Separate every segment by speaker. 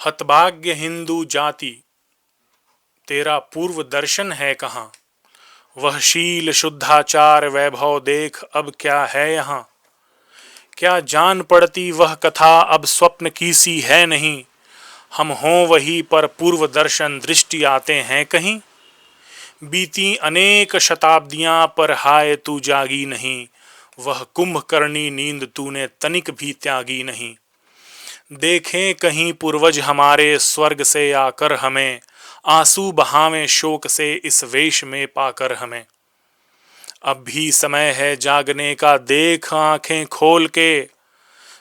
Speaker 1: हतभाग्य हिंदू जाति, तेरा पूर्व दर्शन है कहाँ। वह शील शुद्धाचार वैभव देख अब क्या है यहाँ। क्या जान पड़ती वह कथा अब स्वप्न की सी है नहीं। हम हों वही पर पूर्व दर्शन दृष्टि आते हैं कहीं। बीती अनेक शताब्दियां पर हाय तू जागी नहीं। वह कुंभकर्णी नींद तूने तनिक भी त्यागी नहीं। देखें कहीं पूर्वज हमारे स्वर्ग से आकर हमें, आंसू बहावें शोक से इस वेश में पाकर हमें। अब भी समय है जागने का, देख आंखें खोल के।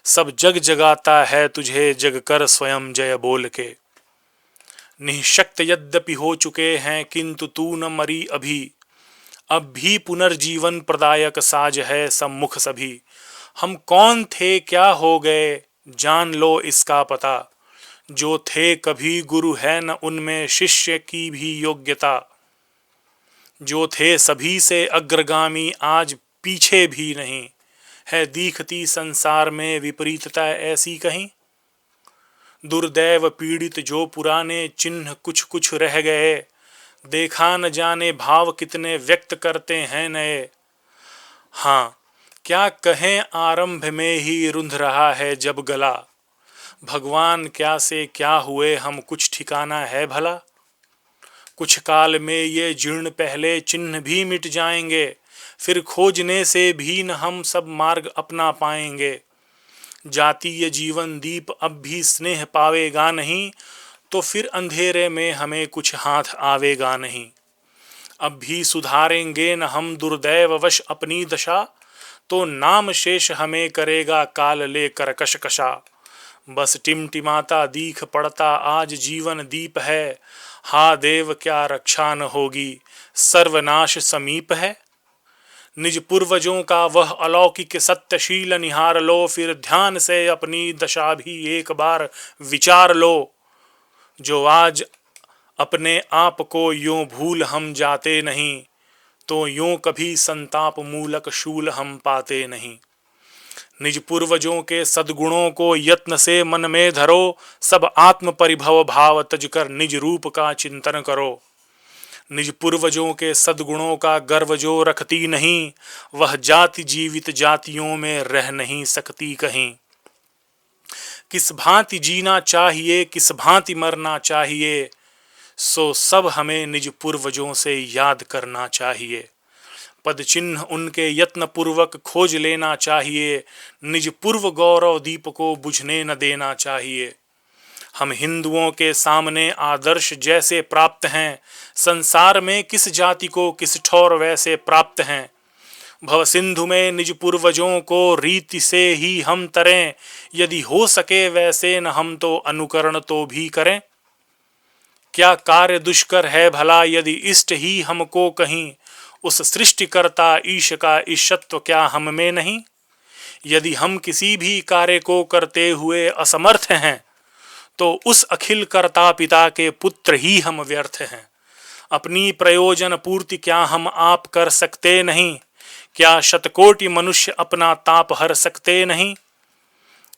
Speaker 1: सब जग जगाता है तुझे, जग कर स्वयं जय बोल के। निःशक्त यद्यपि हो चुके हैं किंतु तू न मरी अभी। अब भी पुनर्जीवन प्रदायक साज है सम्मुख सभी। हम कौन थे क्या हो गए, जान लो इसका पता। जो थे कभी गुरु है न उनमें शिष्य की भी योग्यता। जो थे सभी से अग्रगामी आज पीछे भी नहीं। है दिखती संसार में विपरीतता ऐसी कहीं। दुर्दैव पीड़ित जो पुराने चिन्ह कुछ कुछ रह गए। देखा न जाने भाव कितने व्यक्त करते हैं नए। हाँ क्या कहें आरंभ में ही रुंध रहा है जब गला। भगवान क्या से क्या हुए हम कुछ ठिकाना है भला। कुछ काल में ये जीर्ण पहले चिन्ह भी मिट जाएंगे। फिर खोजने से भी न हम सब मार्ग अपना पाएंगे। जातीय जीवन दीप अब भी स्नेह पावेगा नहीं। तो फिर अंधेरे में हमें कुछ हाथ आवेगा नहीं। अब भी सुधारेंगे न हम दुर्दैववश अपनी दशा। तो नाम शेष हमें करेगा काल लेकर कशकशा। बस टिमटिमाता दीख पड़ता आज जीवन दीप है। हा देव क्या रक्षा न होगी, सर्वनाश समीप है। निज पूर्वजों का वह अलौकिक सत्यशील निहार लो। फिर ध्यान से अपनी दशा भी एक बार विचार लो। जो आज अपने आप को यूं भूल हम जाते नहीं। तो यूं कभी संताप मूलक शूल हम पाते नहीं। निज पूर्वजों के सद्गुणों को यत्न से मन में धरो। सब आत्म परिभव भाव तज कर निज रूप का चिंतन करो। निज पूर्वजों के सद्गुणों का गर्व जो रखती नहीं। वह जाति जीवित जातियों में रह नहीं सकती कहीं। किस भांति जीना चाहिए किस भांति मरना चाहिए। सो सब हमें निज पूर्वजों से याद करना चाहिए। पद चिन्ह उनके यत्न पूर्वक खोज लेना चाहिए। निज पूर्व गौरव दीप को बुझने न देना चाहिए। हम हिंदुओं के सामने आदर्श जैसे प्राप्त हैं। संसार में किस जाति को किस ठौर वैसे प्राप्त हैं। भव सिंधु में निज पूर्वजों को रीति से ही हम तरें। यदि हो सके वैसे न हम तो अनुकरण तो भी करें। क्या कार्य दुष्कर है भला यदि इष्ट ही हमको कहीं। उस सृष्टिकर्ता ईश का ईशत्व क्या हम में नहीं। यदि हम किसी भी कार्य को करते हुए असमर्थ हैं। तो उस अखिल कर्ता पिता के पुत्र ही हम व्यर्थ हैं। अपनी प्रयोजन पूर्ति क्या हम आप कर सकते नहीं। क्या शतकोटि मनुष्य अपना ताप हर सकते नहीं।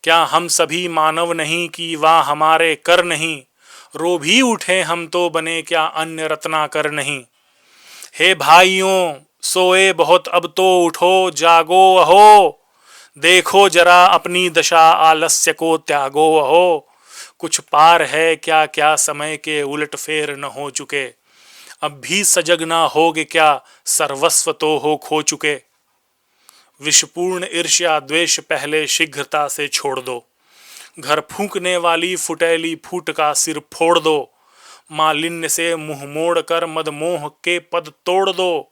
Speaker 1: क्या हम सभी मानव नहीं कि वाह हमारे कर नहीं। रो भी उठे हम तो बने क्या अन्य रत्नाकर नहीं। हे भाइयों सोए बहुत अब तो उठो जागो अहो। देखो जरा अपनी दशा आलस्य को त्यागो अहो। कुछ पार है क्या क्या समय के उलट फेर न हो चुके। अब भी सजग ना होगे क्या सर्वस्व तो हो खो चुके। विषपूर्ण ईर्ष्या द्वेष पहले शीघ्रता से छोड़ दो। घर फूंकने वाली फुटेली फूट का सिर फोड़ दो। मालिन्य से मुंह मोड़ कर मद मोह के पद तोड़ दो।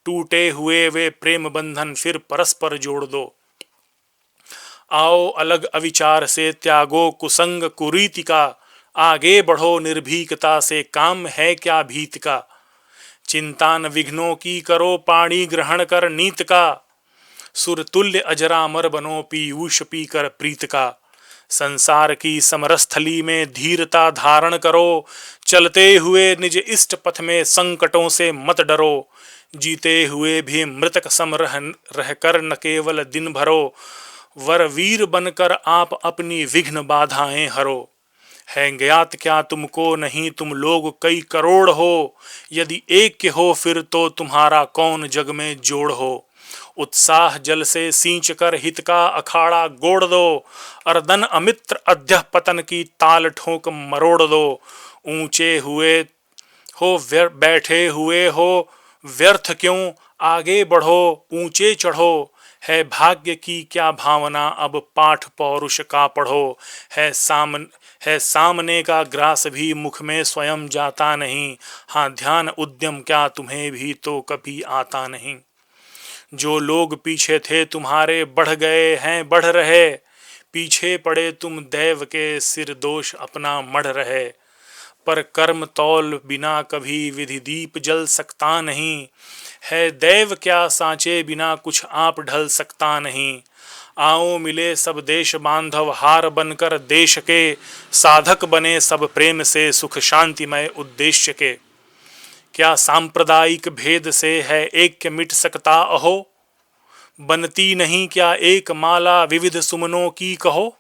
Speaker 1: टूटे हुए वे प्रेम बंधन फिर परस्पर जोड़ दो। आओ अलग अविचार से त्यागो कुसंग कुरीति का। आगे बढ़ो निर्भीकता से काम है क्या भीत का। चिंता न विघ्नों की करो पाणी ग्रहण कर नीत का। सुर तुल्य अजरामर बनो पीयूष पी कर प्रीत का। संसार की समरस्थली में धीरता धारण करो। चलते हुए निज इष्ट पथ में संकटों से मत डरो। जीते हुए भी मृतक सम रह कर न केवल दिन भरो। वर वीर बनकर आप अपनी विघ्न बाधाएं हरो। है ज्ञात क्या तुमको नहीं तुम लोग कई करोड़ हो, यदि एक के हो फिर तो तुम्हारा कौन जग में जोड़ हो। उत्साह जल से सींच कर हित का अखाड़ा गोड़ दो, अर्दन अमित्र अध्यः पतन की ताल ठोक मरोड़ दो। ऊंचे हुए हो बैठे हुए हो व्यर्थ क्यों, आगे बढ़ो ऊंचे चढ़ो। भाग्य की क्या भावना अब पाठ पौरुष का पढ़ो। है सामने का ग्रास भी मुख में स्वयं जाता नहीं, हाँ ध्यान उद्यम क्या तुम्हें भी तो कभी आता नहीं। जो लोग पीछे थे तुम्हारे बढ़ गए हैं बढ़ रहे, पीछे पड़े तुम दैव के सिर दोष अपना मढ़ रहे। पर कर्म तौल बिना कभी विधि दीप जल सकता नहीं, है दैव क्या सांचे बिना कुछ आप ढल सकता नहीं। आओ मिले सब देश बांधव हार बनकर देश के, साधक बने सब प्रेम से सुख शांतिमय उद्देश्य के। क्या सांप्रदायिक भेद से है ऐक्य मिट सकता अहो, बनती नहीं क्या एक माला विविध सुमनों की कहो।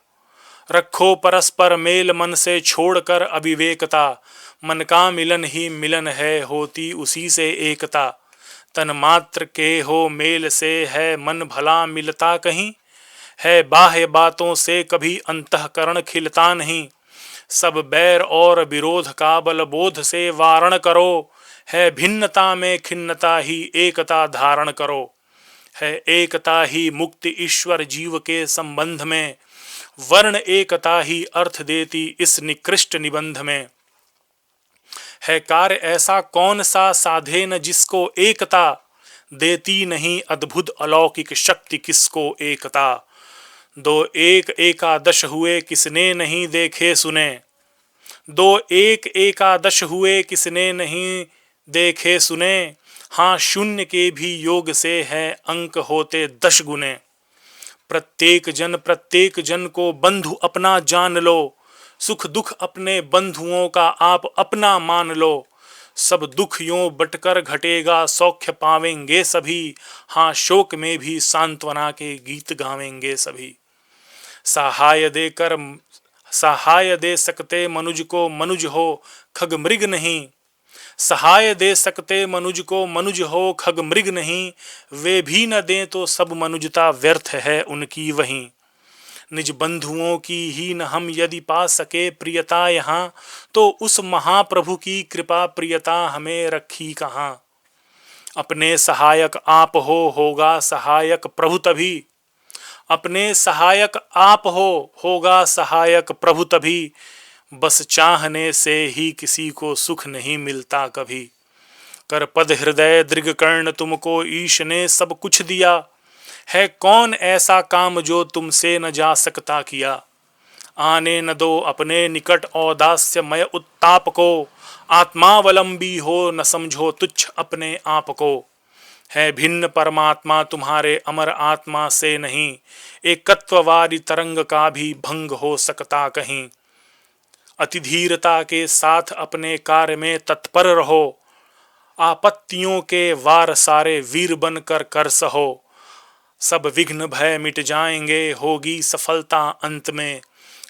Speaker 1: रखो परस्पर मेल मन से छोड़कर अविवेकता, मन का मिलन ही मिलन है होती उसी से एकता। तन मात्र के हो मेल से है मन भला मिलता कहीं, है बाह्य बातों से कभी अंतःकरण खिलता नहीं। सब बैर और विरोध का बल बोध से वारण करो, है भिन्नता में खिन्नता ही एकता धारण करो। है एकता ही मुक्ति ईश्वर जीव के संबंध में, वर्ण एकता ही अर्थ देती इस निकृष्ट निबंध में। है कार्य ऐसा कौन सा साधे न जिसको एकता, देती नहीं अद्भुत अलौकिक शक्ति किसको एकता। दो एक एकादश हुए किसने नहीं देखे सुने, दो एक एकादश हुए किसने नहीं देखे सुने। हाँ शून्य के भी योग से है अंक होते 10 गुने। प्रत्येक जन को बंधु अपना जान लो, सुख दुख अपने बंधुओं का आप अपना मान लो। सब दुख यों बटकर घटेगा सौख्य पावेंगे सभी, हाँ शोक में भी सांत्वना के गीत गावेंगे सभी। सहाय दे सकते मनुज को मनुज हो खग मृग नहीं, सहाय दे सकते मनुज को मनुज हो खग मृग नहीं। वे भी न दें तो सब मनुजता व्यर्थ है उनकी वहीं। निज बंधुओं की ही न हम यदि पा सके प्रियता यहाँ, तो उस महाप्रभु की कृपा प्रियता हमें रखी कहाँ। अपने सहायक आप हो होगा सहायक प्रभु तभी, अपने सहायक आप हो होगा सहायक प्रभु तभी। बस चाहने से ही किसी को सुख नहीं मिलता कभी। कर पद हृदय दृढ़ कर्ण तुमको ईश ने सब कुछ दिया, है कौन ऐसा काम जो तुमसे न जा सकता किया। आने न दो अपने निकट औदास्यमय उत्ताप को, आत्मावलंबी हो न समझो तुच्छ अपने आप को। है भिन्न परमात्मा तुम्हारे अमर आत्मा से नहीं, एकत्ववादी तरंग का भी भंग हो सकता कहीं। अति धीरता के साथ अपने कार्य में तत्पर रहो, आपत्तियों के वार सारे वीर बनकर कर सहो। सब विघ्न भय मिट जाएंगे होगी सफलता अंत में,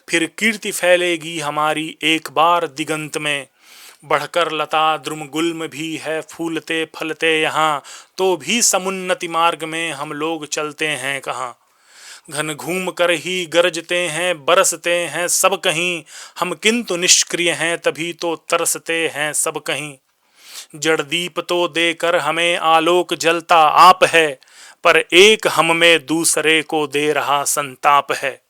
Speaker 1: फिर कीर्ति फैलेगी हमारी एक बार दिगंत में। बढ़कर लता द्रुम गुल्म भी है फूलते फलते यहाँ, तो भी समुन्नति मार्ग में हम लोग चलते हैं कहाँ। घन घूम कर ही गरजते हैं बरसते हैं सब कहीं, हम किंतु निष्क्रिय हैं तभी तो तरसते हैं सब कहीं। जड़ दीप तो देकर हमें आलोक जलता आप है, पर एक हम में दूसरे को दे रहा संताप है।